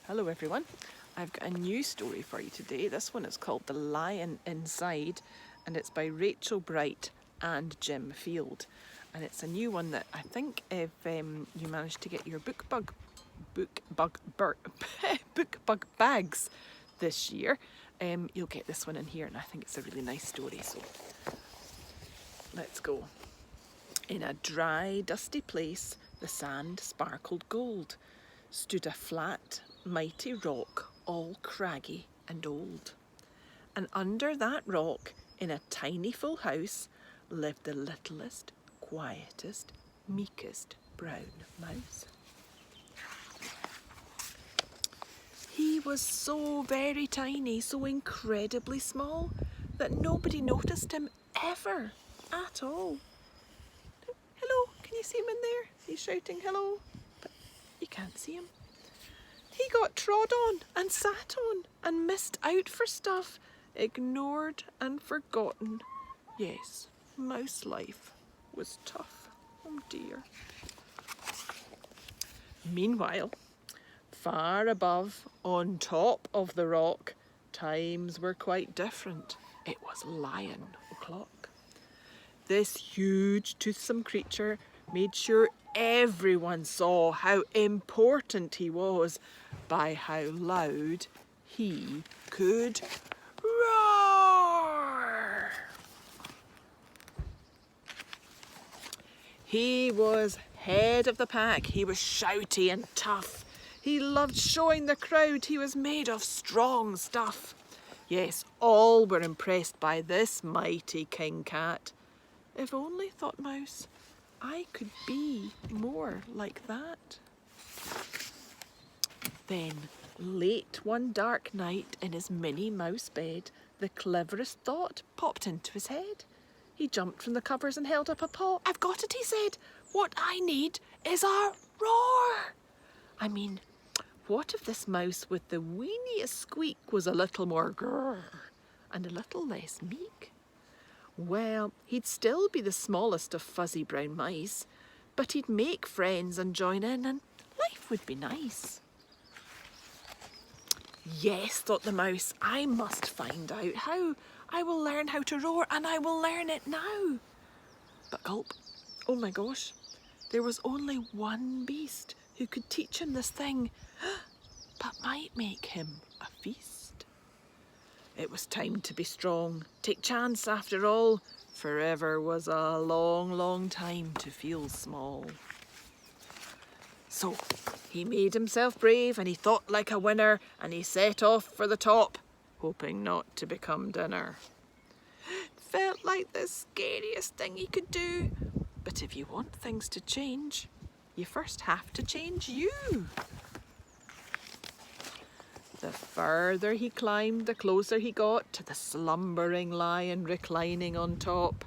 Hello everyone, I've got a new story for you today. This one is called The Lion Inside and it's by Rachel Bright and Jim Field. And it's a new one that I think if you manage to get your book bug bags this year, you'll get this one in here, and I think it's a really nice story, so let's go. In a dry, dusty place, the sand sparkled gold, stood a flat, mighty rock, all craggy and old. And under that rock, in a tiny full house, lived the littlest, quietest, meekest brown mouse. He was so very tiny, so incredibly small, that nobody noticed him ever at all. Hello, can you see him in there? He's shouting hello, but you can't see him. He got trod on and sat on and missed out for stuff, ignored and forgotten. Yes, mouse life was tough. Oh dear. Meanwhile, far above, on top of the rock, times were quite different. It was lion o'clock. This huge, toothsome creature made sure everyone saw how important he was by how loud he could roar. He was head of the pack. He was shouty and tough. He loved showing the crowd he was made of strong stuff. Yes, all were impressed by this mighty king cat. If only, thought Mouse, I could be more like that. Then, late one dark night in his Minnie Mouse bed, the cleverest thought popped into his head. He jumped from the covers and held up a paw. I've got it, he said. What I need is a roar. I mean, what if this mouse with the weeniest squeak was a little more grrr and a little less meek? Well, he'd still be the smallest of fuzzy brown mice, but he'd make friends and join in, and life would be nice. Yes, thought the mouse, I must find out how. I will learn how to roar, and I will learn it now. But gulp, oh my gosh, there was only one beast who could teach him this thing, but might make him a feast. It was time to be strong, take chance after all. Forever was a long, long time to feel small. So he made himself brave and he thought like a winner, and he set off for the top, hoping not to become dinner. Felt like the scariest thing he could do. But if you want things to change, you first have to change you. The further he climbed, the closer he got to the slumbering lion reclining on top.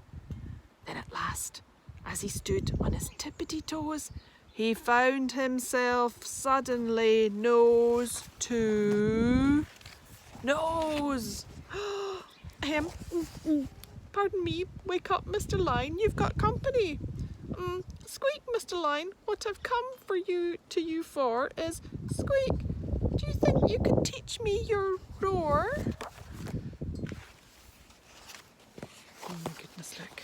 Then at last, as he stood on his tippity toes, he found himself suddenly nose to nose. Pardon me, wake up, Mr. Lion, you've got company. Squeak, Mr. Lion, what I've come for you for is squeak. Do you think you could teach me your roar? Oh my goodness, look.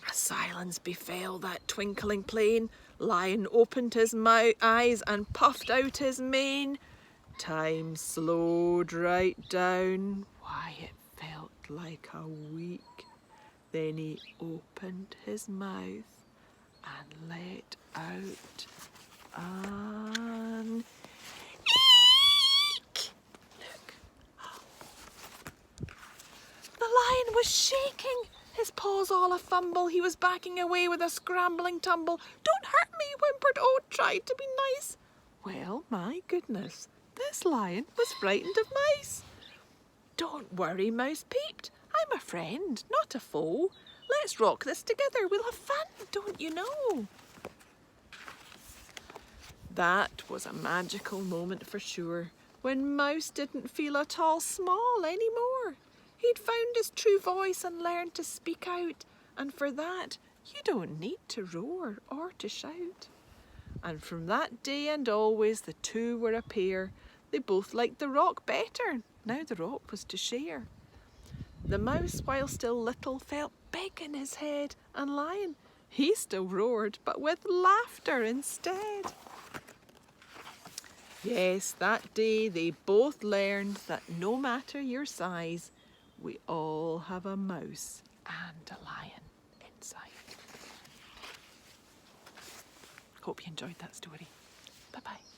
A silence befell that twinkling plain. Lion opened his eyes and puffed out his mane. Time slowed right down. Why, it felt like a week. Then he opened his mouth and let out an eek. Look. The lion was shaking, his paws all a-fumble. He was backing away with a scrambling tumble. Don't hurt me, whimpered Oat, tried to be nice. Well, my goodness, this lion was frightened of mice. Don't worry, Mouse peeped. I'm a friend, not a foe. Let's rock this together. We'll have fun, don't you know? That was a magical moment for sure, when Mouse didn't feel at all small anymore. He'd found his true voice and learned to speak out, and for that, you don't need to roar or to shout. And from that day and always the two were a pair. They both liked the rock better, now the rock was to share. The mouse, while still little, felt big in his head, and Lion, he still roared, but with laughter instead. Yes, that day they both learned that no matter your size, we all have a mouse and a lion inside. Hope you enjoyed that story. Bye-bye.